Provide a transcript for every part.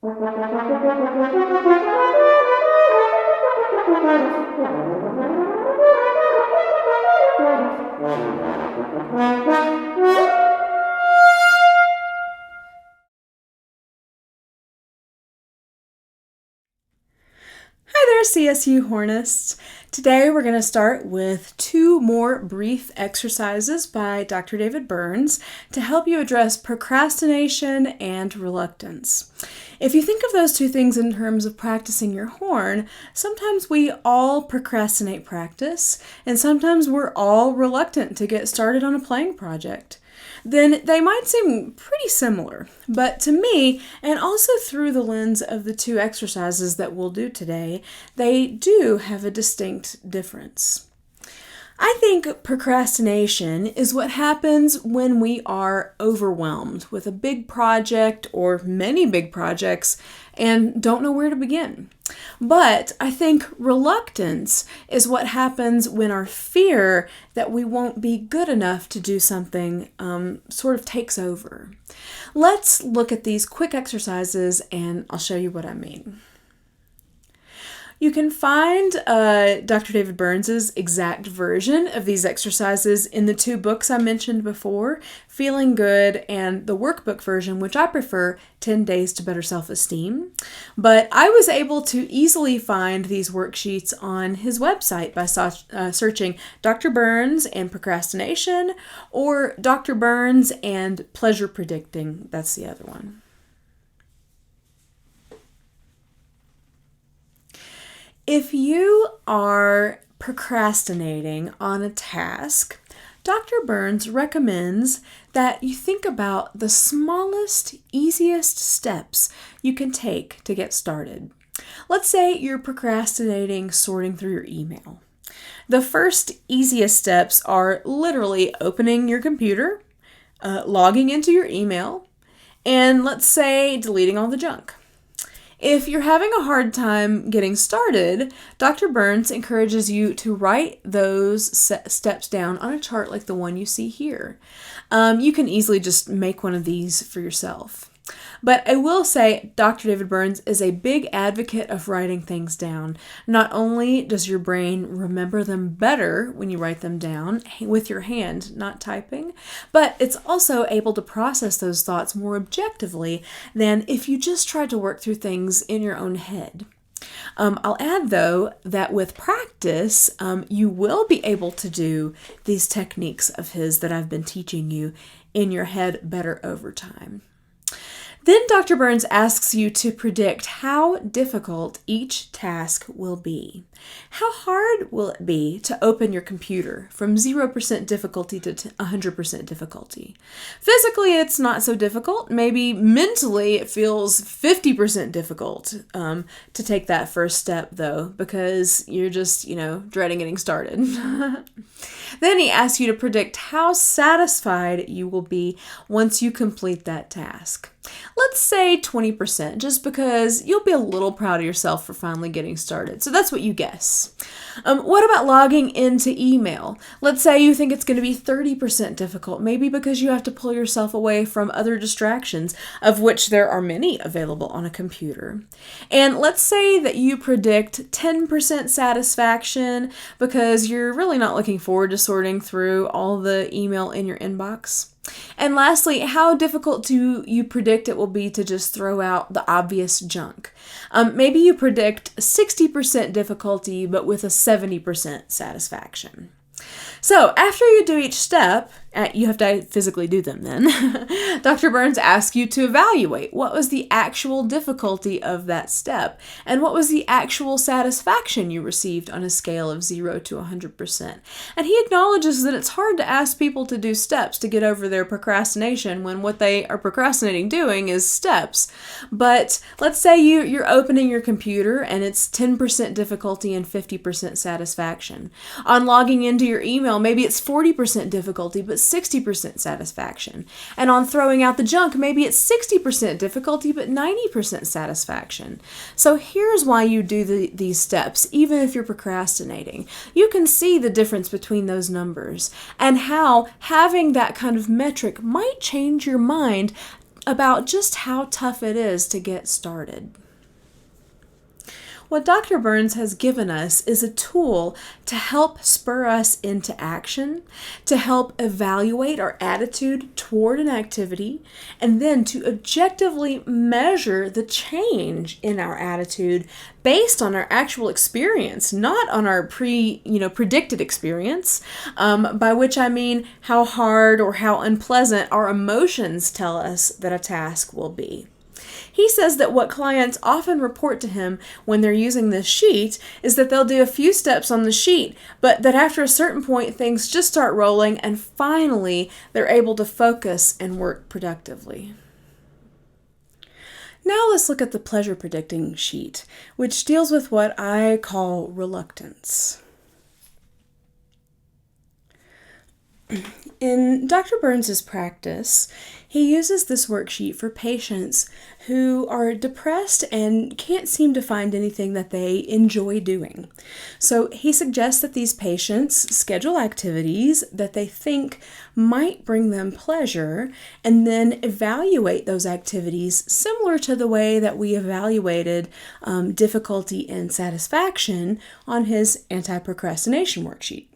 Hi there, CSU Hornists. Today we're going to start with 2 more brief exercises by Dr. David Burns to help you address procrastination and reluctance. If you think of those 2 things in terms of practicing your horn, sometimes we all procrastinate practice, and sometimes we're all reluctant to get started on a playing project. Then they might seem pretty similar, but to me, and also through the lens of the 2 exercises that we'll do today, they do have a distinct difference. I think procrastination is what happens when we are overwhelmed with a big project or many big projects and don't know where to begin. But I think reluctance is what happens when our fear that we won't be good enough to do something sort of takes over. Let's look at these quick exercises and I'll show you what I mean. You can find Dr. David Burns' exact version of these exercises in the 2 books I mentioned before, Feeling Good and the workbook version, which I prefer, 10 Days to Better Self-Esteem. But I was able to easily find these worksheets on his website by searching Dr. Burns and procrastination or Dr. Burns and pleasure predicting. That's the other one. If you are procrastinating on a task, Dr. Burns recommends that you think about the smallest, easiest steps you can take to get started. Let's say you're procrastinating sorting through your email. The first easiest steps are literally opening your computer, logging into your email, and let's say deleting all the junk. If you're having a hard time getting started, Dr. Burns encourages you to write those steps down on a chart like the one you see here. You can easily just make one of these for yourself. But I will say Dr. David Burns is a big advocate of writing things down. Not only does your brain remember them better when you write them down with your hand, not typing, but it's also able to process those thoughts more objectively than if you just tried to work through things in your own head. I'll add, though, that with practice, you will be able to do these techniques of his that I've been teaching you in your head better over time. Then Dr. Burns asks you to predict how difficult each task will be. How hard will it be to open your computer from 0% difficulty to 100% difficulty? Physically, it's not so difficult. Maybe mentally, it feels 50% difficult to take that first step, though, because you're just, dreading getting started. Then he asks you to predict how satisfied you will be once you complete that task. Let's say 20%, just because you'll be a little proud of yourself for finally getting started. So that's what you guess. What about logging into email? Let's say you think it's going to be 30% difficult, maybe because you have to pull yourself away from other distractions, of which there are many available on a computer. And let's say that you predict 10% satisfaction because you're really not looking forward to sorting through all the email in your inbox. And lastly, how difficult do you predict it will be to just throw out the obvious junk? Maybe you predict 60% difficulty, but with a 70% satisfaction. So after you do each step, you have to physically do them then, Dr. Burns asks you to evaluate what was the actual difficulty of that step and what was the actual satisfaction you received on a scale of 0 to 100%. And he acknowledges that it's hard to ask people to do steps to get over their procrastination when what they are procrastinating doing is steps. But let's say you're opening your computer and it's 10% difficulty and 50% satisfaction. On logging into your email, maybe it's 40% difficulty, but 60% satisfaction. And on throwing out the junk, maybe it's 60% difficulty, but 90% satisfaction. So here's why you do these steps, even if you're procrastinating. You can see the difference between those numbers and how having that kind of metric might change your mind about just how tough it is to get started. What Dr. Burns has given us is a tool to help spur us into action, to help evaluate our attitude toward an activity, and then to objectively measure the change in our attitude based on our actual experience, not on our predicted experience, by which I mean how hard or how unpleasant our emotions tell us that a task will be. He says that what clients often report to him when they're using this sheet is that they'll do a few steps on the sheet, but that after a certain point, things just start rolling, and finally, they're able to focus and work productively. Now let's look at the pleasure predicting sheet, which deals with what I call reluctance. In Dr. Burns' practice, he uses this worksheet for patients who are depressed and can't seem to find anything that they enjoy doing. So he suggests that these patients schedule activities that they think might bring them pleasure and then evaluate those activities similar to the way that we evaluated difficulty and satisfaction on his anti-procrastination worksheet.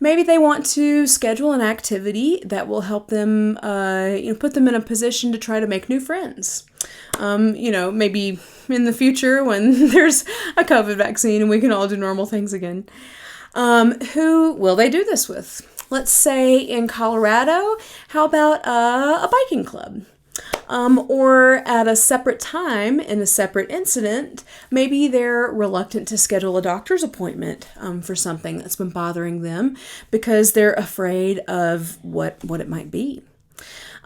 Maybe they want to schedule an activity that will help them, put them in a position to try to make new friends. Maybe in the future when there's a COVID vaccine and we can all do normal things again. Who will they do this with? Let's say in Colorado, how about a biking club? Or at a separate time in a separate incident, maybe they're reluctant to schedule a doctor's appointment for something that's been bothering them because they're afraid of what it might be.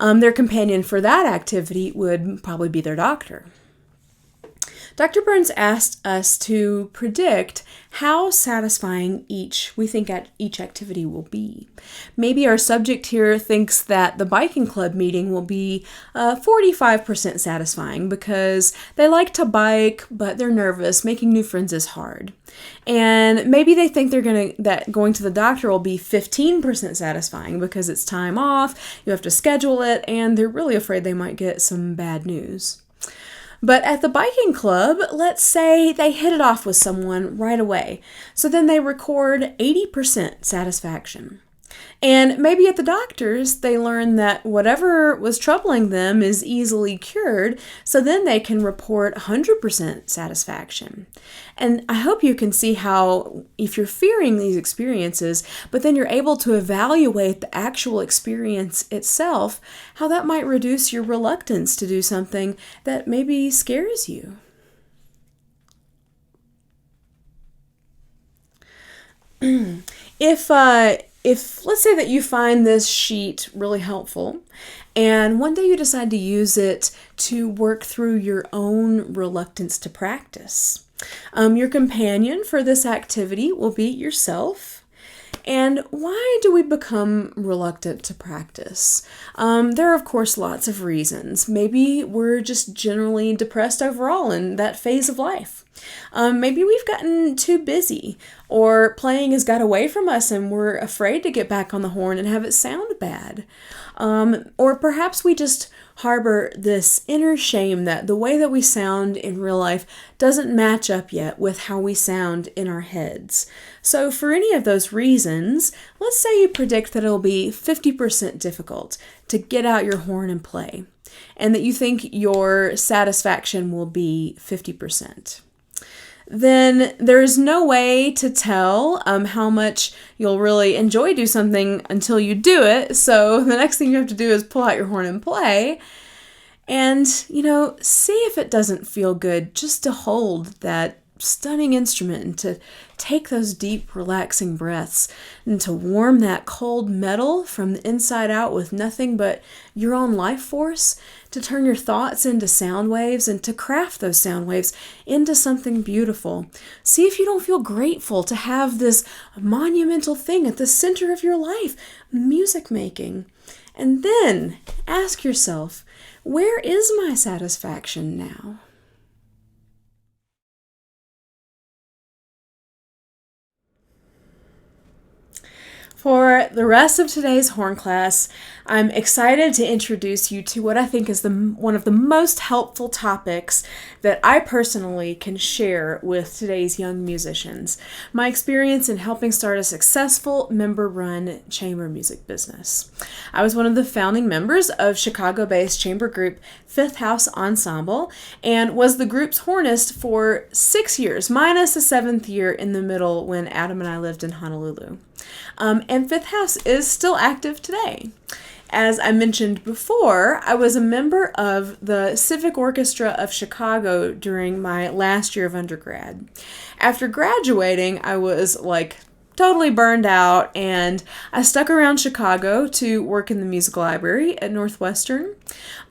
Their companion for that activity would probably be their doctor. Dr. Burns asked us to predict how satisfying we think each activity will be. Maybe our subject here thinks that the biking club meeting will be 45% satisfying because they like to bike, but they're nervous. Making new friends is hard. And maybe they think that going to the doctor will be 15% satisfying because it's time off, you have to schedule it, and they're really afraid they might get some bad news. But at the biking club, let's say they hit it off with someone right away. So then they record 80% satisfaction. And maybe at the doctor's, they learn that whatever was troubling them is easily cured, so then they can report 100% satisfaction. And I hope you can see how, if you're fearing these experiences, but then you're able to evaluate the actual experience itself, how that might reduce your reluctance to do something that maybe scares you. If let's say that you find this sheet really helpful and one day you decide to use it to work through your own reluctance to practice, your companion for this activity will be yourself. And why do we become reluctant to practice? There are, of course, lots of reasons. Maybe we're just generally depressed overall in that phase of life. Maybe we've gotten too busy, or playing has got away from us and we're afraid to get back on the horn and have it sound bad. Or perhaps we just harbor this inner shame that the way that we sound in real life doesn't match up yet with how we sound in our heads. So for any of those reasons, let's say you predict that it'll be 50% difficult to get out your horn and play, and that you think your satisfaction will be 50%. Then there's no way to tell how much you'll really enjoy do something until you do it. So the next thing you have to do is pull out your horn and play. And, see if it doesn't feel good just to hold that stunning instrument and to take those deep, relaxing breaths and to warm that cold metal from the inside out with nothing but your own life force, to turn your thoughts into sound waves and to craft those sound waves into something beautiful. See if you don't feel grateful to have this monumental thing at the center of your life, music making. And then ask yourself, where is my satisfaction now? For the rest of today's horn class, I'm excited to introduce you to what I think is one of the most helpful topics that I personally can share with today's young musicians. My experience in helping start a successful member-run chamber music business. I was one of the founding members of Chicago-based chamber group Fifth House Ensemble and was the group's hornist for 6 years, minus a 7th year in the middle when Adam and I lived in Honolulu. And Fifth House is still active today. As I mentioned before, I was a member of the Civic Orchestra of Chicago during my last year of undergrad. After graduating, I was totally burned out, and I stuck around Chicago to work in the music library at Northwestern.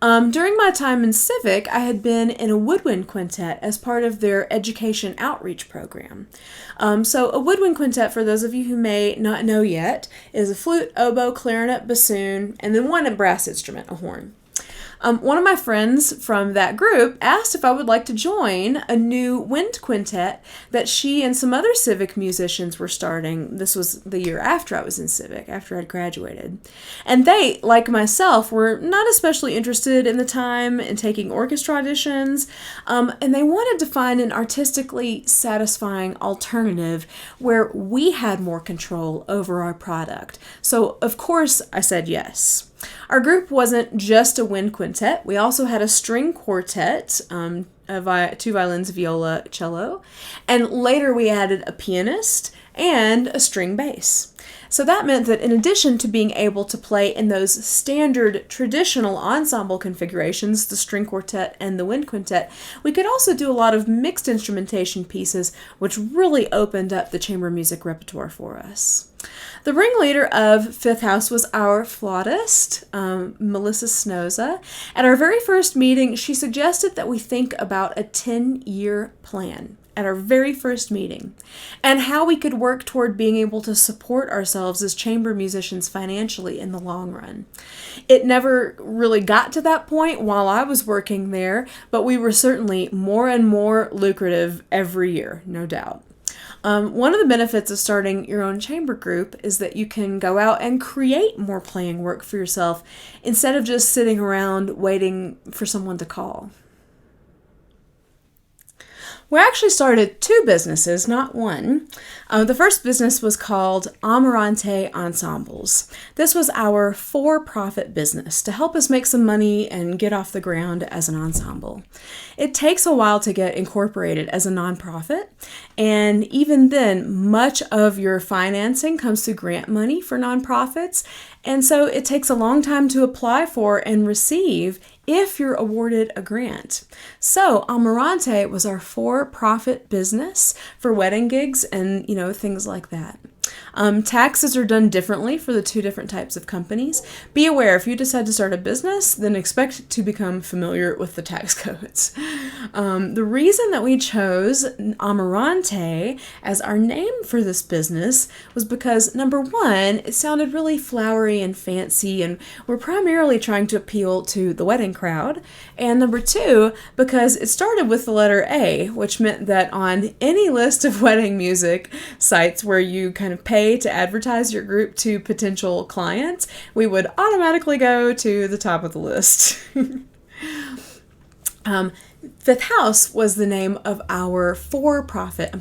During my time in Civic, I had been in a woodwind quintet as part of their education outreach program. So a woodwind quintet, for those of you who may not know yet, is a flute, oboe, clarinet, bassoon, and then one brass instrument, a horn. One of my friends from that group asked if I would like to join a new wind quintet that she and some other Civic musicians were starting. This was the year after I was in Civic, after I'd graduated. And they, like myself, were not especially interested in the time in taking orchestra auditions, and they wanted to find an artistically satisfying alternative where we had more control over our product. So, of course, I said yes. Our group wasn't just a wind quintet. We also had a string quartet, 2 violins, viola, cello, and later we added a pianist and a string bass. So that meant that in addition to being able to play in those standard traditional ensemble configurations, the string quartet and the wind quintet, we could also do a lot of mixed instrumentation pieces, which really opened up the chamber music repertoire for us. The ringleader of Fifth House was our flautist, Melissa Snoza. At our very first meeting, she suggested that we think about a 10-year plan at our very first meeting, and how we could work toward being able to support ourselves as chamber musicians financially in the long run. It never really got to that point while I was working there, but we were certainly more and more lucrative every year, no doubt. One of the benefits of starting your own chamber group is that you can go out and create more playing work for yourself instead of just sitting around waiting for someone to call. We actually started 2 businesses, not one. The first business was called Amarante Ensembles. This was our for-profit business to help us make some money and get off the ground as an ensemble. It takes a while to get incorporated as a nonprofit, and even then, much of your financing comes through grant money for nonprofits, and so it takes a long time to apply for and receive if you're awarded a grant. So Amarante was our for-profit business for wedding gigs and, things like that. Taxes are done differently for the 2 different types of companies. Be aware, if you decide to start a business, then expect to become familiar with the tax codes. The reason that we chose Amarante as our name for this business was because, number one, it sounded really flowery and fancy, and we're primarily trying to appeal to the wedding crowd. And number 2, because it started with the letter A, which meant that on any list of wedding music sites where you kind of pay to advertise your group to potential clients, we would automatically go to the top of the list. Fifth House was the name of our nonprofit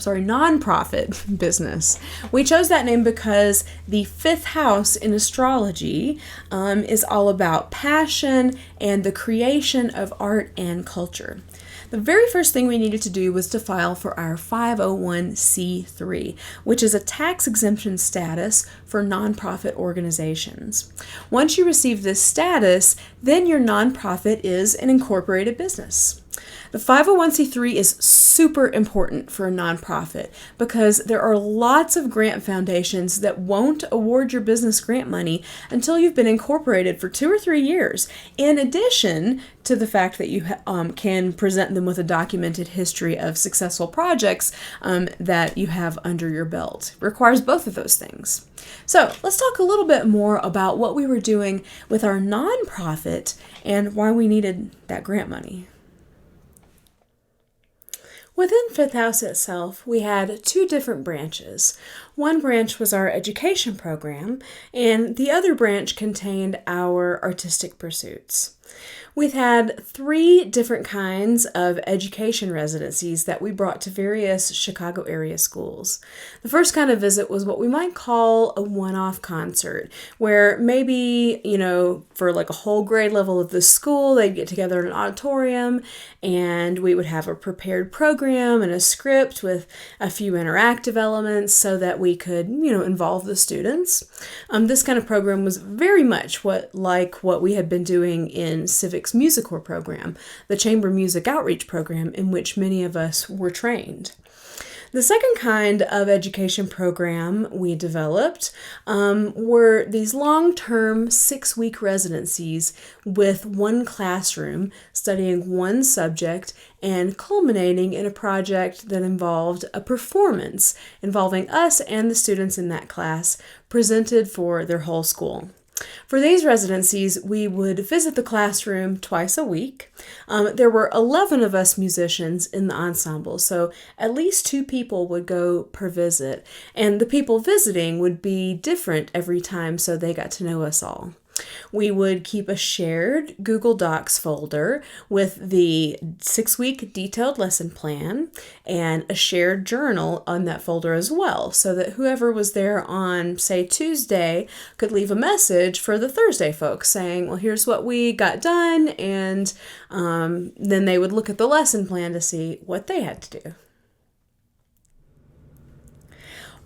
business. We chose that name because the 5th house in astrology is all about passion and the creation of art and culture. The very first thing we needed to do was to file for our 501c3, which is a tax exemption status for nonprofit organizations. Once you receive this status, then your nonprofit is an incorporated business. The 501c3 is super important for a nonprofit because there are lots of grant foundations that won't award your business grant money until you've been incorporated for 2 or 3 years, in addition to the fact that you can present them with a documented history of successful projects that you have under your belt. It requires both of those things. So let's talk a little bit more about what we were doing with our nonprofit and why we needed that grant money. Within Fifth House itself, we had two different branches. One branch was our education program, and the other branch contained our artistic pursuits. We've had three different kinds of education residencies that we brought to various Chicago area schools. The first kind of visit was what we might call a one-off concert, where maybe, for like a whole grade level of the school, they'd get together in an auditorium and we would have a prepared program and a script with a few interactive elements so that we could, involve the students. This kind of program was very much what we had been doing in Civic's Music Corps program, the chamber music outreach program in which many of us were trained. The second kind of education program we developed were these long-term 6-week residencies with one classroom studying one subject and culminating in a project that involved a performance involving us and the students in that class presented for their whole school. For these residencies, we would visit the classroom twice a week. There were 11 of us musicians in the ensemble, so at least 2 people would go per visit, and the people visiting would be different every time, so they got to know us all. We would keep a shared Google Docs folder with the 6-week detailed lesson plan and a shared journal on that folder as well, so that whoever was there on, say, Tuesday could leave a message for the Thursday folks saying, well, here's what we got done, and then they would look at the lesson plan to see what they had to do.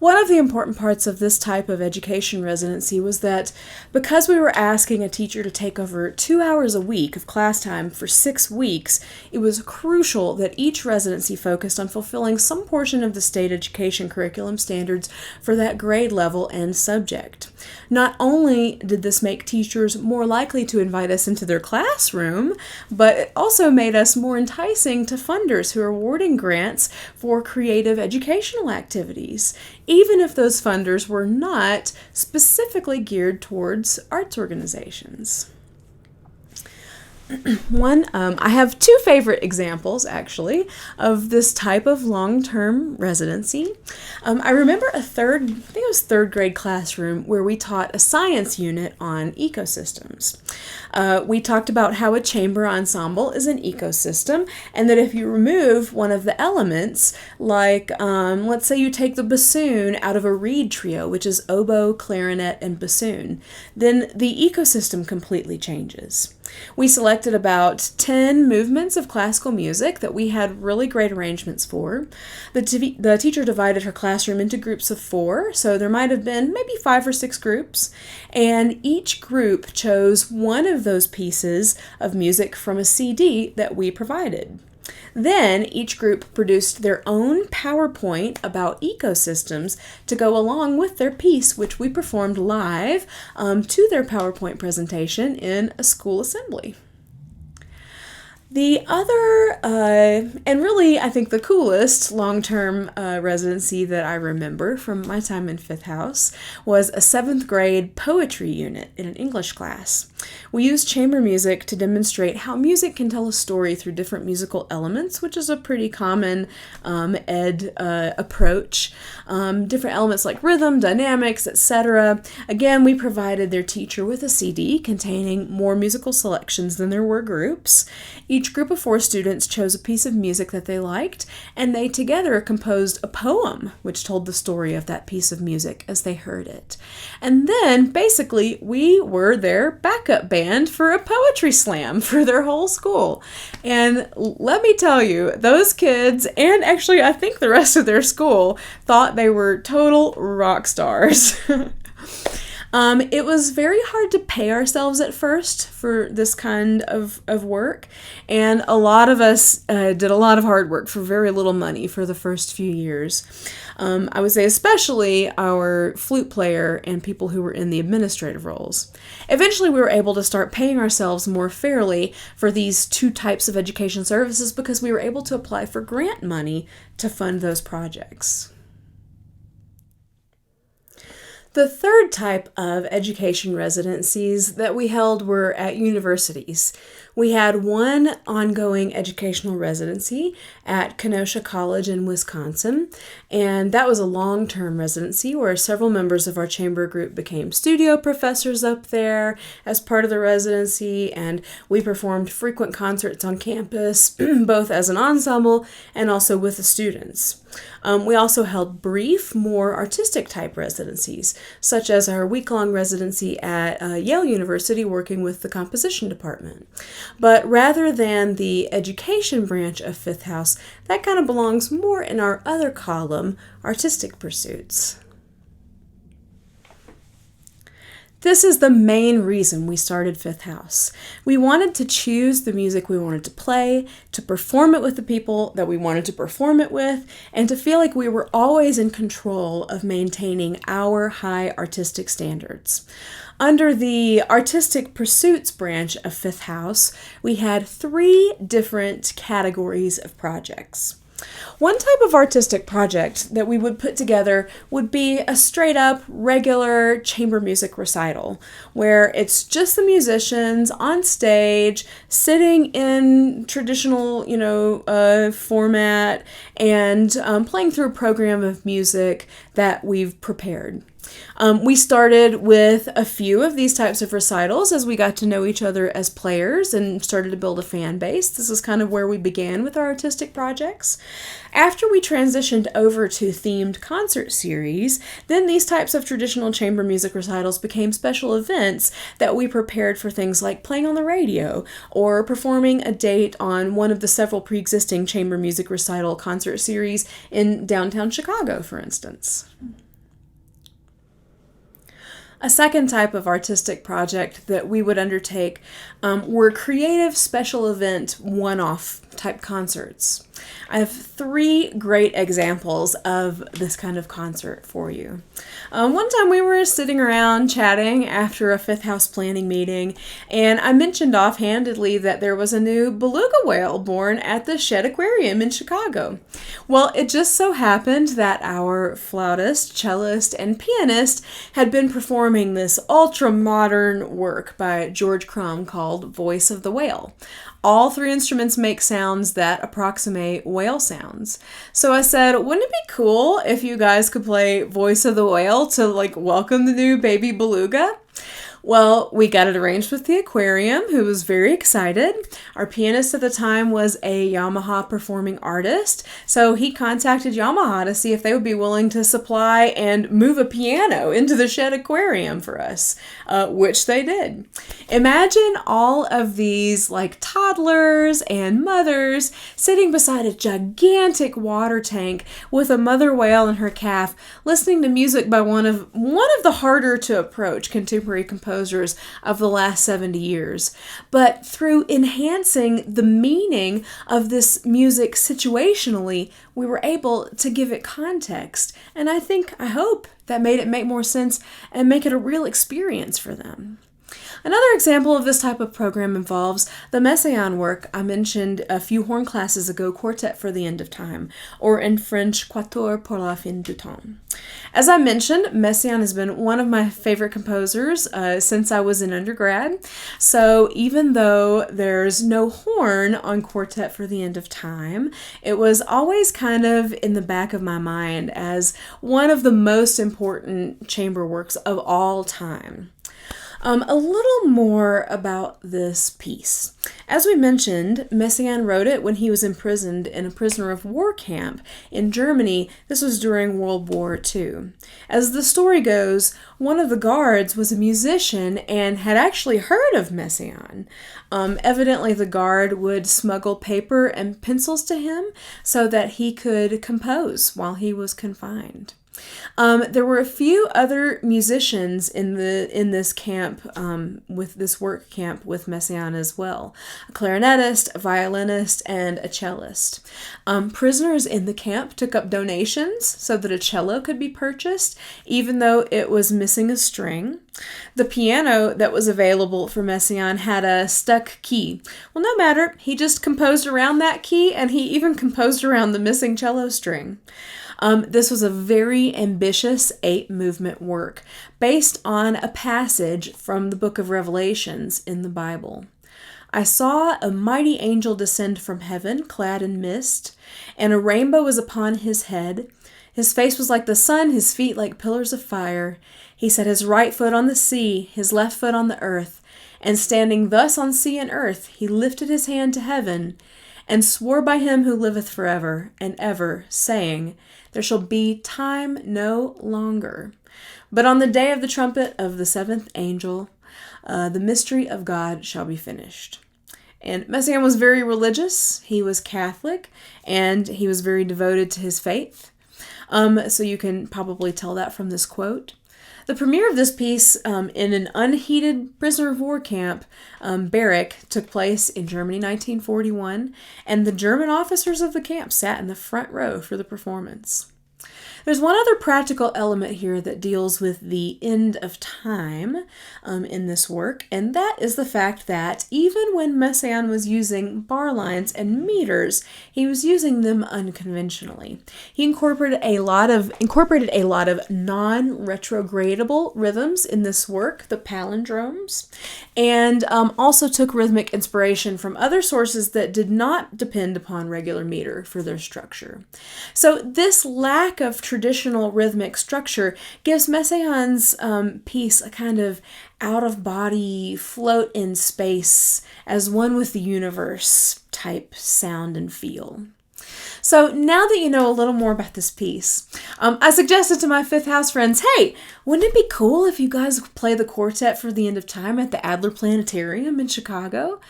One of the important parts of this type of education residency was that because we were asking a teacher to take over 2 hours a week of class time for 6 weeks, it was crucial that each residency focused on fulfilling some portion of the state education curriculum standards for that grade level and subject. Not only did this make teachers more likely to invite us into their classroom, but it also made us more enticing to funders who are awarding grants for creative educational activities, even if those funders were not specifically geared towards arts organizations. I have 2 favorite examples, actually, of this type of long-term residency. I remember I think it was 3rd grade classroom where we taught a science unit on ecosystems. We talked about how a chamber ensemble is an ecosystem, and that if you remove one of the elements, like let's say you take the bassoon out of a reed trio, which is oboe, clarinet, and bassoon, then the ecosystem completely changes. We selected about 10 movements of classical music that we had really great arrangements for. The teacher divided her classroom into groups of 4, so there might have been maybe 5 or 6 groups, and each group chose one of those pieces of music from a CD that we provided. Then each group produced their own PowerPoint about ecosystems to go along with their piece, which we performed live to their PowerPoint presentation in a school assembly. The other, and really I think the coolest long-term residency that I remember from my time in Fifth House was a 7th grade poetry unit in an English class. We used chamber music to demonstrate how music can tell a story through different musical elements, which is a pretty common ed approach. Different elements like rhythm, dynamics, etc. Again, we provided their teacher with a CD containing more musical selections than there were groups. Each group of 4 students chose a piece of music that they liked, and they together composed a poem which told the story of that piece of music as they heard it. And then, basically, we were their backup band for a poetry slam for their whole school. And let me tell you, those kids, and actually I think the rest of their school, thought they were total rock stars. It was very hard to pay ourselves at first for this kind of work, and a lot of us did a lot of hard work for very little money for the first few years. I would say especially our flute player and people who were in the administrative roles. Eventually we were able to start paying ourselves more fairly for these 2 types of education services because we were able to apply for grant money to fund those projects. The third type of education residencies that we held were at universities. We had one ongoing educational residency at Kenosha College in Wisconsin, and that was a long-term residency where several members of our chamber group became studio professors up there as part of the residency, and we performed frequent concerts on campus, both as an ensemble and also with the students. We also held brief, more artistic type residencies, such as our week-long residency at Yale University working with the composition department. But rather than the education branch of Fifth House, that kind of belongs more in our other column, artistic pursuits. This is the main reason we started Fifth House. We wanted to choose the music we wanted to play, to perform it with the people that we wanted to perform it with, and to feel like we were always in control of maintaining our high artistic standards. Under the artistic pursuits branch of Fifth House, we had 3 different categories of projects. One type of artistic project that we would put together would be a straight up regular chamber music recital, where it's just the musicians on stage sitting in traditional, format and playing through a program of music that we've prepared. We started with a few of these types of recitals as we got to know each other as players and started to build a fan base. This is kind of where we began with our artistic projects. After we transitioned over to themed concert series, then these types of traditional chamber music recitals became special events that we prepared for things like playing on the radio or performing a date on one of the several pre-existing chamber music recital concert series in downtown Chicago, for instance. A second type of artistic project that we would undertake were creative special event one-off type concerts. I have 3 great examples of this kind of concert for you. One time we were sitting around chatting after a Fifth House planning meeting, and I mentioned offhandedly that there was a new beluga whale born at the Shed Aquarium in Chicago. Well, it just so happened that our flautist, cellist, and pianist had been performing this ultra-modern work by George Crumb called Voice of the Whale. All 3 instruments make sounds that approximate whale sounds. So I said, wouldn't it be cool if you guys could play Voice of the Whale to welcome the new baby beluga? Well, we got it arranged with the aquarium, who was very excited. Our pianist at the time was a Yamaha performing artist, so he contacted Yamaha to see if they would be willing to supply and move a piano into the Shed Aquarium for us, which they did. Imagine all of these toddlers and mothers sitting beside a gigantic water tank with a mother whale and her calf, listening to music by one of the harder to approach contemporary composers of the last 70 years. But through enhancing the meaning of this music situationally, we were able to give it context. And I hope that made it make more sense and make it a real experience for them. Another example of this type of program involves the Messiaen work I mentioned a few horn classes ago, Quartet for the End of Time, or in French, Quatuor pour la fin du temps. As I mentioned, Messiaen has been one of my favorite composers since I was in undergrad. So even though there's no horn on Quartet for the End of Time, it was always kind of in the back of my mind as one of the most important chamber works of all time. A little more about this piece. As we mentioned, Messiaen wrote it when he was imprisoned in a prisoner of war camp in Germany. This was during World War II. As the story goes, one of the guards was a musician and had actually heard of Messiaen. Evidently, the guard would smuggle paper and pencils to him so that he could compose while he was confined. There were a few other musicians in this camp, with this work camp with Messiaen as well. A clarinetist, a violinist, and a cellist. Prisoners in the camp took up donations so that a cello could be purchased, even though it was missing a string. The piano that was available for Messiaen had a stuck key. Well, no matter, he just composed around that key, and he even composed around the missing cello string. This was a very ambitious 8-movement work based on a passage from the book of Revelations in the Bible. I saw a mighty angel descend from heaven, clad in mist, and a rainbow was upon his head. His face was like the sun, his feet like pillars of fire. He set his right foot on the sea, his left foot on the earth, and standing thus on sea and earth, he lifted his hand to heaven, and swore by him who liveth forever and ever, saying, There shall be time no longer. But on the day of the trumpet of the seventh angel, the mystery of God shall be finished. And Messiaen was very religious. He was Catholic, and he was very devoted to his faith. So you can probably tell that from this quote. The premiere of this piece in an unheated prisoner of war camp barrack took place in Germany 1941, and the German officers of the camp sat in the front row for the performance. There's one other practical element here that deals with the end of time in this work, and that is the fact that even when Messiaen was using bar lines and meters, he was using them unconventionally. He incorporated a lot of non-retrogradable rhythms in this work, the palindromes, and also took rhythmic inspiration from other sources that did not depend upon regular meter for their structure. So this lack of traditional rhythmic structure gives Messiaen's piece a kind of out-of-body, float in space, as one with the universe type sound and feel. So now that you know a little more about this piece, I suggested to my fifth house friends, hey, wouldn't it be cool if you guys play the quartet for the end of time at the Adler Planetarium in Chicago?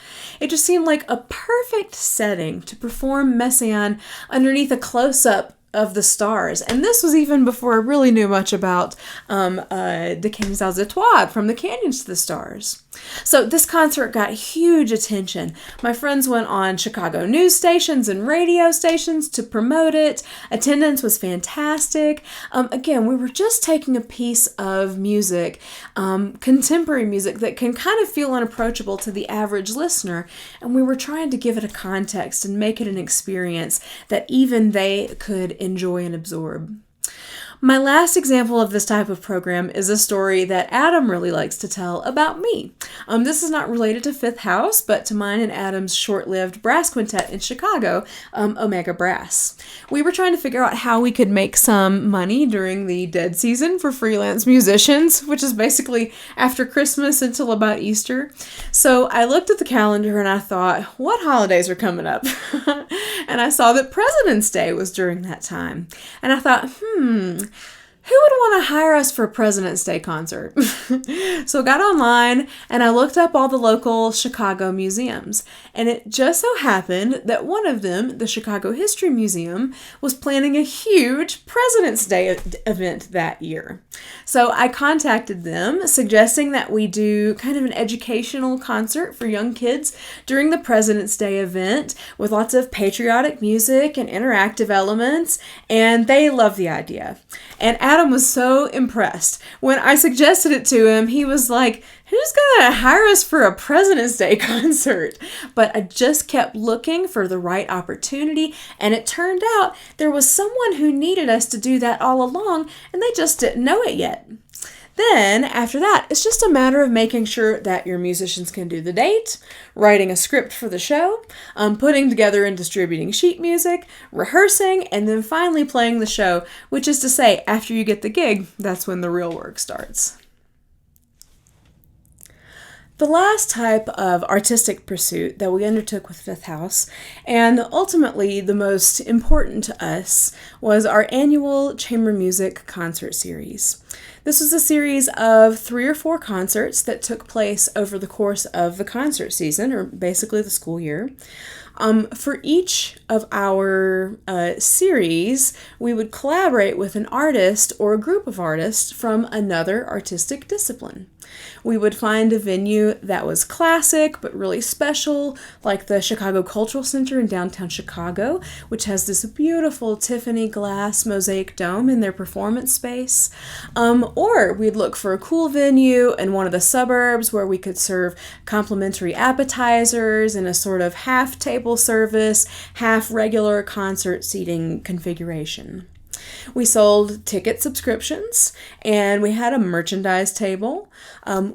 It just seemed like a perfect setting to perform Messiaen underneath a close-up of the stars. And this was even before I really knew much about the Canyons aux Étoiles, from the canyons to the stars. So this concert got huge attention. My friends went on Chicago news stations and radio stations to promote it. Attendance was fantastic. Again, we were just taking a piece of music, contemporary music that can kind of feel unapproachable to the average listener, and we were trying to give it a context and make it an experience that even they could enjoy and absorb. My last example of this type of program is a story that Adam really likes to tell about me. This is not related to Fifth House, but to mine and Adam's short-lived brass quintet in Chicago, Omega Brass. We were trying to figure out how we could make some money during the dead season for freelance musicians, which is basically after Christmas until about Easter. So I looked at the calendar and I thought, what holidays are coming up? And I saw that President's Day was during that time. And I thought, who would want to hire us for a President's Day concert? So I got online and I looked up all the local Chicago museums. And it just so happened that one of them, the Chicago History Museum, was planning a huge President's Day event that year. So I contacted them, suggesting that we do kind of an educational concert for young kids during the President's Day event with lots of patriotic music and interactive elements, and they loved the idea. And Adam was so impressed. When I suggested it to him, he was like, who's going to hire us for a President's Day concert? But I just kept looking for the right opportunity, and it turned out there was someone who needed us to do that all along, and they just didn't know it yet. Then, after that, it's just a matter of making sure that your musicians can do the date, writing a script for the show, putting together and distributing sheet music, rehearsing, and then finally playing the show, which is to say, after you get the gig, that's when the real work starts. The last type of artistic pursuit that we undertook with Fifth House, and ultimately the most important to us, was our annual chamber music concert series. This was a series of 3 or 4 concerts that took place over the course of the concert season, or basically the school year. For each of our series, we would collaborate with an artist or a group of artists from another artistic discipline. We would find a venue that was classic but really special, like the Chicago Cultural Center in downtown Chicago, which has this beautiful Tiffany glass mosaic dome in their performance space. Or we'd look for a cool venue in one of the suburbs where we could serve complimentary appetizers in a sort of half table service, half regular concert seating configuration. We sold ticket subscriptions, and we had a merchandise table.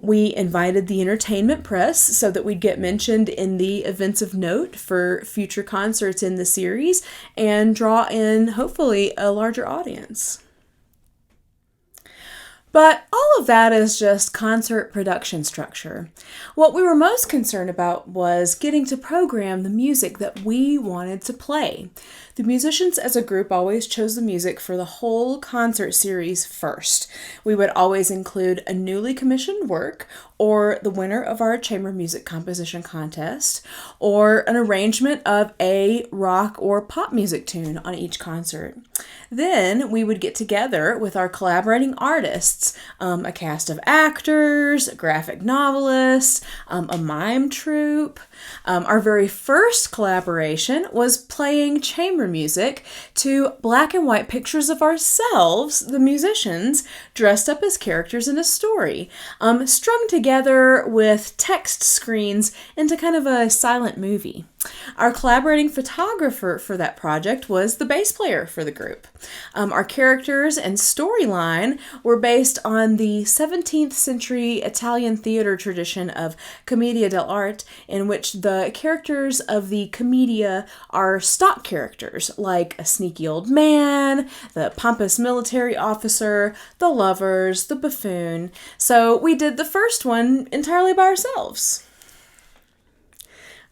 We invited the entertainment press so that we'd get mentioned in the events of note for future concerts in the series and draw in, hopefully, a larger audience. But all of that is just concert production structure. What we were most concerned about was getting to program the music that we wanted to play. The musicians as a group always chose the music for the whole concert series first. We would always include a newly commissioned work, or the winner of our chamber music composition contest, or an arrangement of a rock or pop music tune on each concert. Then we would get together with our collaborating artists, a cast of actors, graphic novelists, a mime troupe. Our very first collaboration was playing chamber music to black and white pictures of ourselves, the musicians, dressed up as characters in a story, strung together with text screens into kind of a silent movie. Our collaborating photographer for that project was the bass player for the group. Our characters and storyline were based on the 17th century Italian theater tradition of commedia dell'arte, in which the characters of the commedia are stock characters, like a sneaky old man, the pompous military officer, the lovers, the buffoon. So we did the first one entirely by ourselves.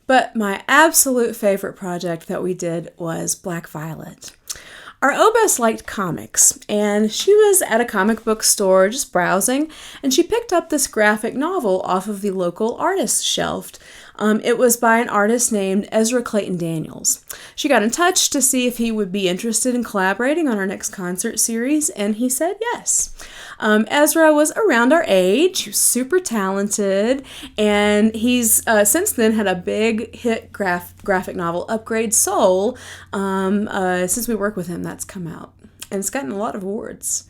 But my absolute favorite project that we did was Black Violet. Our obus liked comics, and she was at a comic book store just browsing, and she picked up this graphic novel off of the local artist shelf. It was by an artist named Ezra Clayton Daniels. She got in touch to see if he would be interested in collaborating on our next concert series, and he said yes. Ezra was around our age, he was super talented, and he's since then had a big hit graphic novel, Upgrade Soul. Since we work with him, that's come out, and it's gotten a lot of awards.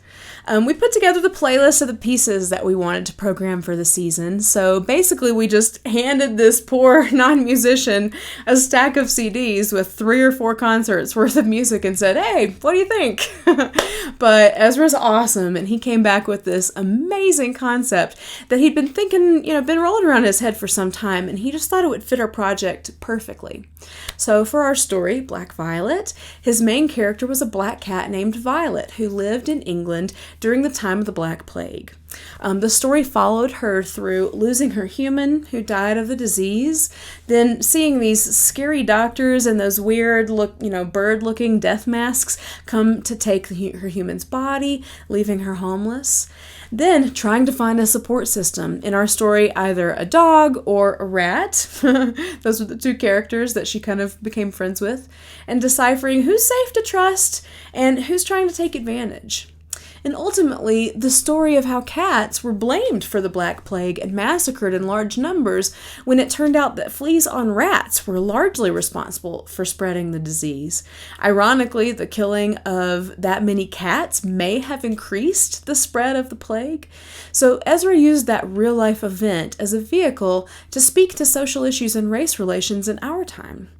We put together the playlist of the pieces that we wanted to program for the season. So basically we just handed this poor non-musician a stack of CDs with 3 or 4 concerts worth of music and said, "Hey, what do you think?" But Ezra's awesome, and he came back with this amazing concept that he'd been thinking, been rolling around his head for some time, and he just thought it would fit our project perfectly. So for our story, Black Violet, his main character was a black cat named Violet who lived in England during the time of the Black Plague. The story followed her through losing her human who died of the disease, then seeing these scary doctors and those weird bird-looking death masks come to take her human's body, leaving her homeless. Then trying to find a support system. In our story, either a dog or a rat. Those were the 2 characters that she kind of became friends with. And deciphering who's safe to trust and who's trying to take advantage. And ultimately, the story of how cats were blamed for the Black Plague and massacred in large numbers when it turned out that fleas on rats were largely responsible for spreading the disease. Ironically, the killing of that many cats may have increased the spread of the plague. So Ezra used that real-life event as a vehicle to speak to social issues and race relations in our time.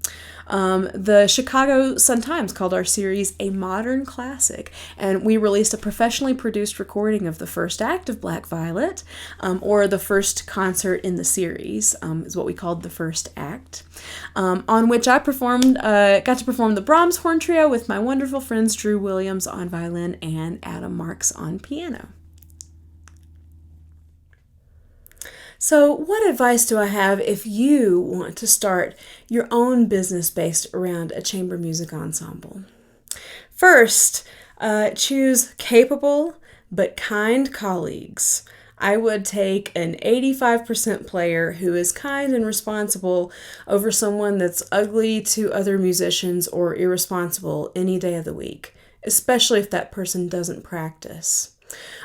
The Chicago Sun-Times called our series a modern classic, and we released a professionally produced recording of the first act of Black Violet, or the first concert in the series, is what we called the first act, on which I got to perform the Brahms Horn Trio with my wonderful friends Drew Williams on violin and Adam Marks on piano. So what advice do I have if you want to start your own business based around a chamber music ensemble? First, choose capable but kind colleagues. I would take an 85% player who is kind and responsible over someone that's ugly to other musicians or irresponsible any day of the week, especially if that person doesn't practice.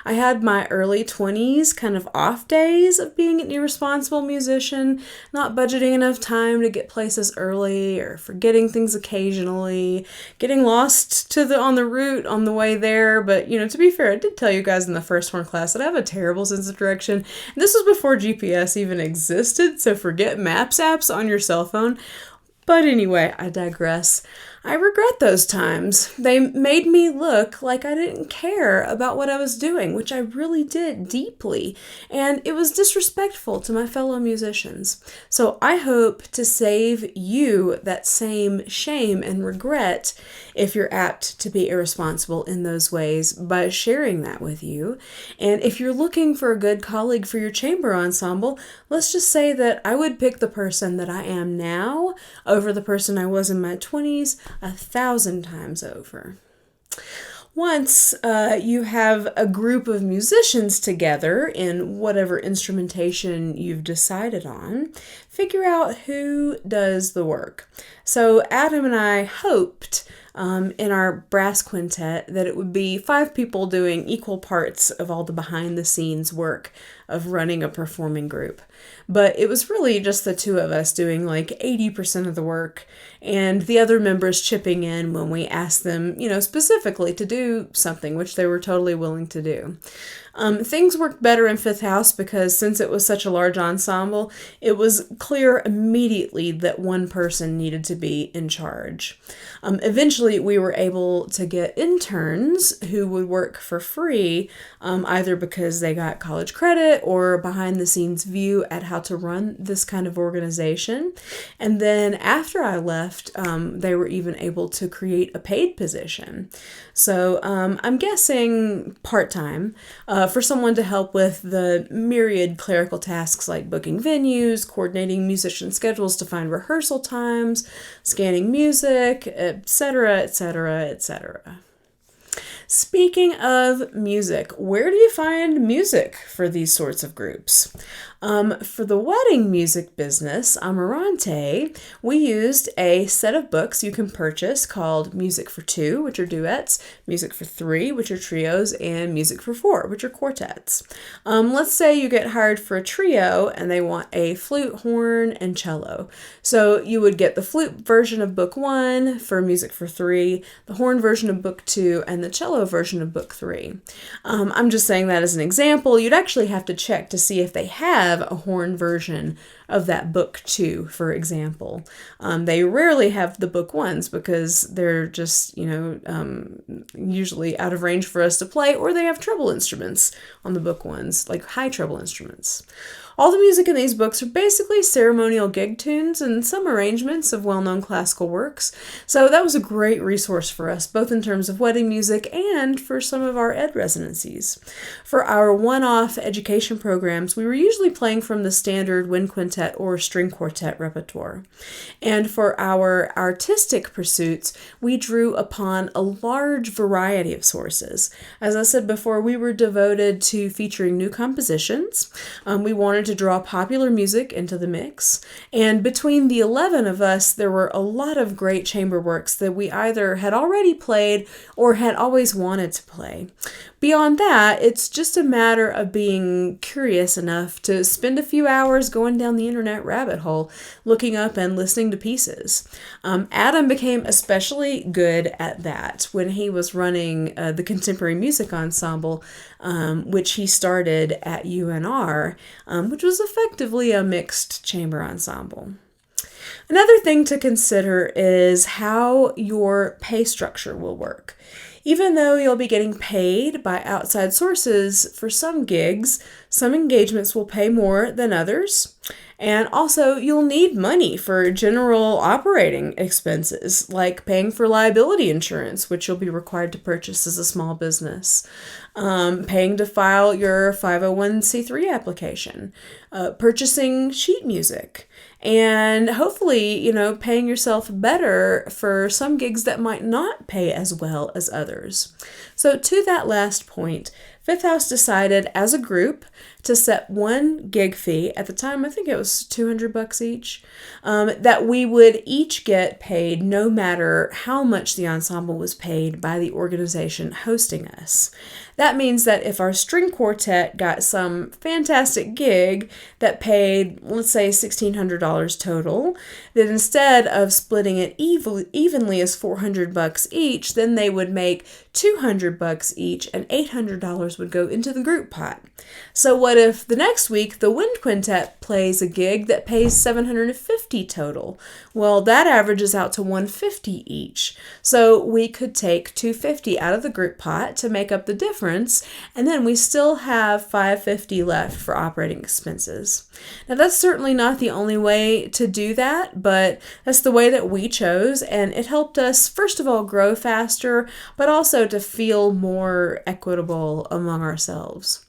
I had my early 20s kind of off days of being an irresponsible musician, not budgeting enough time to get places early or forgetting things occasionally, getting lost on the route on the way there. But, to be fair, I did tell you guys in the first horn class that I have a terrible sense of direction. This was before GPS even existed, so forget Maps apps on your cell phone. But anyway, I digress. I regret those times. They made me look like I didn't care about what I was doing, which I really did deeply, and it was disrespectful to my fellow musicians. So I hope to save you that same shame and regret if you're apt to be irresponsible in those ways by sharing that with you. And if you're looking for a good colleague for your chamber ensemble, let's just say that I would pick the person that I am now over the person I was in my 20s 1,000 times over. Once you have a group of musicians together in whatever instrumentation you've decided on, figure out who does the work. So Adam and I hoped in our brass quintet that it would be 5 people doing equal parts of all the behind the scenes work of running a performing group. But it was really just the 2 of us doing like 80% of the work, and the other members chipping in when we asked them, specifically to do something, which they were totally willing to do. Things worked better in Fifth House because since it was such a large ensemble, it was clear immediately that one person needed to be in charge. Eventually, we were able to get interns who would work for free, either because they got college credit or behind the scenes view at how to run this kind of organization. And then after I left, they were even able to create a paid position. So I'm guessing part-time for someone to help with the myriad clerical tasks like booking venues, coordinating musician schedules to find rehearsal times, scanning music, etc., etc., etc. Speaking of music, where do you find music for these sorts of groups? For the wedding music business, Amarante, we used a set of books you can purchase called Music for 2, which are duets, Music for 3, which are trios, and Music for 4, which are quartets. Let's say you get hired for a trio and they want a flute, horn, and cello. So you would get the flute version of book 1 for Music for 3, the horn version of book 2, and the cello version of book 3. I'm just saying that as an example. You'd actually have to check to see if they have a horn version of that book 2, for example. They rarely have the book 1s because they're just, usually out of range for us to play, or they have treble instruments on the book 1s, like high treble instruments. All the music in these books are basically ceremonial gig tunes and some arrangements of well-known classical works. So that was a great resource for us, both in terms of wedding music and for some of our ed residencies. For our one-off education programs, we were usually playing from the standard wind quintet or string quartet repertoire. And for our artistic pursuits, we drew upon a large variety of sources. As I said before, we were devoted to featuring new compositions. We wanted to draw popular music into the mix, and between the 11 of us, there were a lot of great chamber works that we either had already played or had always wanted to play. Beyond that, it's just a matter of being curious enough to spend a few hours going down the internet rabbit hole, looking up and listening to pieces. Adam became especially good at that when he was running the Contemporary Music Ensemble, which he started at UNR, which was effectively a mixed chamber ensemble. Another thing to consider is how your pay structure will work. Even though you'll be getting paid by outside sources for some gigs, some engagements will pay more than others. And also, you'll need money for general operating expenses, like paying for liability insurance, which you'll be required to purchase as a small business, paying to file your 501c3 application, purchasing sheet music, and hopefully, paying yourself better for some gigs that might not pay as well as others. So to that last point, Fifth House decided as a group to set one gig fee. At the time, I think it was $200 each, that we would each get paid no matter how much the ensemble was paid by the organization hosting us. That means that if our string quartet got some fantastic gig that paid, let's say, $1,600 $800 total, that instead of splitting it evenly as $400 each, then they would make $200 each and $800 would go into the group pot. So what if the next week the wind quintet plays a gig that pays $750 total? Well, that averages out to $150 each. So we could take $250 out of the group pot to make up the difference, and then we still have $550 left for operating expenses. Now that's certainly not the only way to do that, but that's the way that we chose, and it helped us first of all grow faster, but also to feel more equitable among ourselves.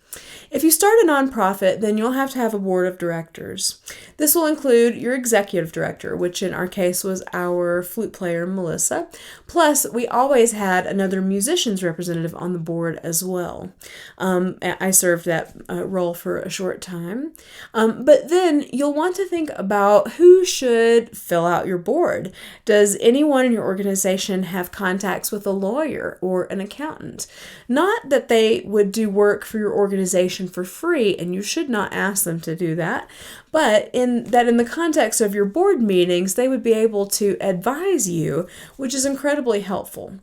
If you start a nonprofit, then you'll have to have a board of directors. This will include your executive director, which in our case was our flute player, Melissa. Plus, we always had another musicians representative on the board as well. I served that role for a short time. But then you'll want to think about who should fill out your board. Does anyone in your organization have contacts with a lawyer or an accountant? Not that they would do work for your organization for free, and you should not ask them to do that, but in the context of your board meetings, they would be able to advise you, which is incredibly helpful.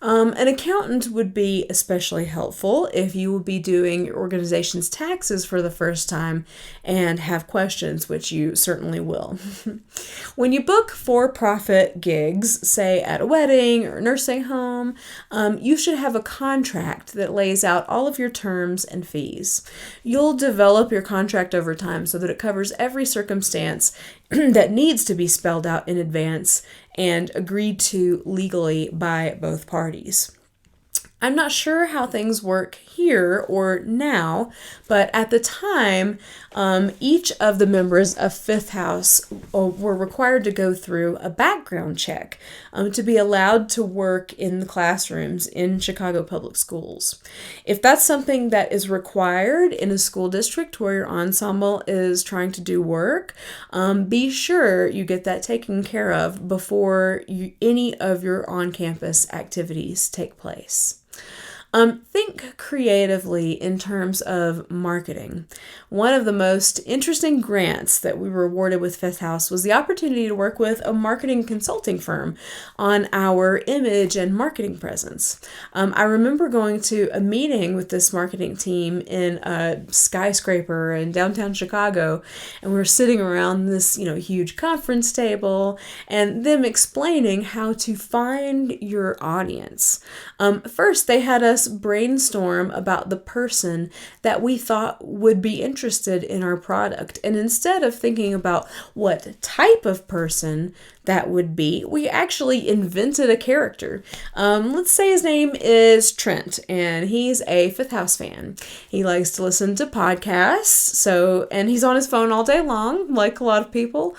An accountant would be especially helpful if you would be doing your organization's taxes for the first time and have questions, which you certainly will. When you book for-profit gigs, say at a wedding or a nursing home, you should have a contract that lays out all of your terms and fees. You'll develop your contract over time so that it covers every circumstance that needs to be spelled out in advance and agreed to legally by both parties. I'm not sure how things work here or now, but at the time, each of the members of Fifth House were required to go through a background check to be allowed to work in the classrooms in Chicago public schools. If that's something that is required in a school district where your ensemble is trying to do work, be sure you get that taken care of before any of your on-campus activities take place. Think creatively in terms of marketing. One of the most interesting grants that we were awarded with Fifth House was the opportunity to work with a marketing consulting firm on our image and marketing presence. I remember going to a meeting with this marketing team in a skyscraper in downtown Chicago, and we were sitting around this, huge conference table, and them explaining how to find your audience. First, they had us brainstorm about the person that we thought would be interested in our product. And instead of thinking about what type of person that would be, we actually invented a character. Let's say his name is Trent, and he's a Fifth House fan. He likes to listen to podcasts, and he's on his phone all day long, like a lot of people.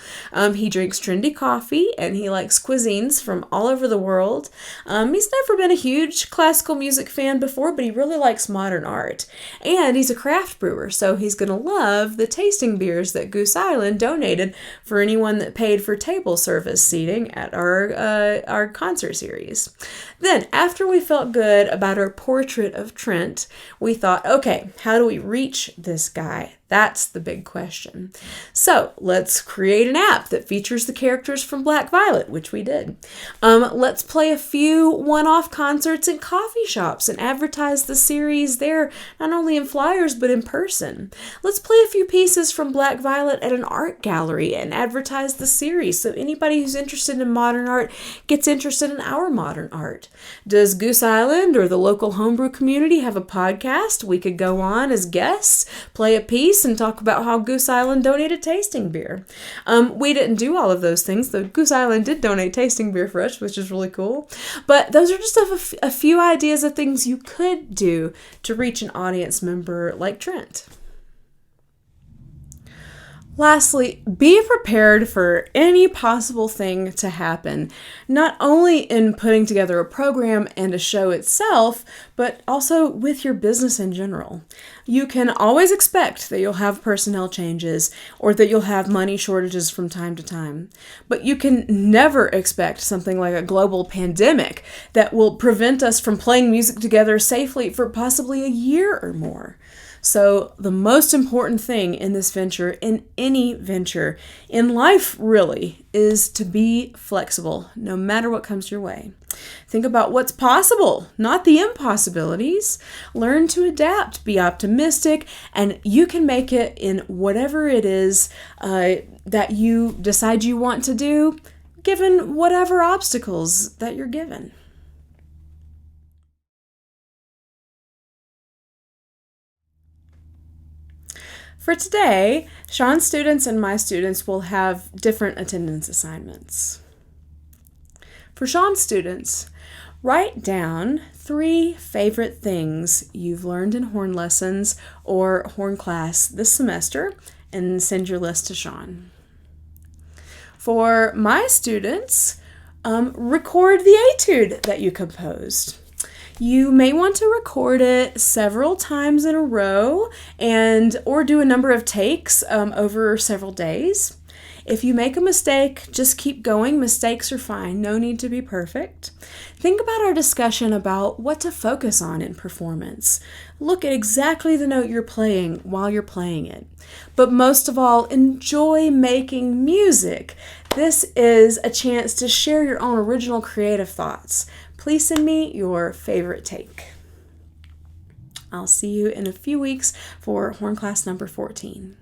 He drinks trendy coffee, and he likes cuisines from all over the world. He's never been a huge classical music fan before, but he really likes modern art. And he's a craft brewer, so he's going to love the tasting beers that Goose Island donated for anyone that paid for table service seating at our concert series. Then, after we felt good about our portrait of Trent, we thought, okay, how do we reach this guy? That's the big question. So let's create an app that features the characters from Black Violet, which we did. Let's play a few one-off concerts in coffee shops and advertise the series there, not only in flyers, but in person. Let's play a few pieces from Black Violet at an art gallery and advertise the series so anybody who's interested in modern art gets interested in our modern art. Does Goose Island or the local homebrew community have a podcast? We could go on as guests, play a piece, and talk about how Goose Island donated tasting beer. We didn't do all of those things, though Goose Island did donate tasting beer for us, which is really cool. But those are just a few ideas of things you could do to reach an audience member like Trent. Lastly, be prepared for any possible thing to happen, not only in putting together a program and a show itself, but also with your business in general. You can always expect that you'll have personnel changes or that you'll have money shortages from time to time, but you can never expect something like a global pandemic that will prevent us from playing music together safely for possibly a year or more. So, the most important thing in this venture, in any venture, in life really, is to be flexible no matter what comes your way. Think about what's possible, not the impossibilities. Learn to adapt, be optimistic, and you can make it in whatever it is that you decide you want to do, given whatever obstacles that you're given. For today, Sean's students and my students will have different attendance assignments. For Sean's students, write down 3 favorite things you've learned in horn lessons or horn class this semester and send your list to Sean. For my students, record the etude that you composed. You may want to record it several times in a row or do a number of takes over several days. If you make a mistake, just keep going. Mistakes are fine. No need to be perfect. Think about our discussion about what to focus on in performance. Look at exactly the note you're playing while you're playing it. But most of all, enjoy making music. This is a chance to share your own original creative thoughts. Please send me your favorite take. I'll see you in a few weeks for horn class number 14.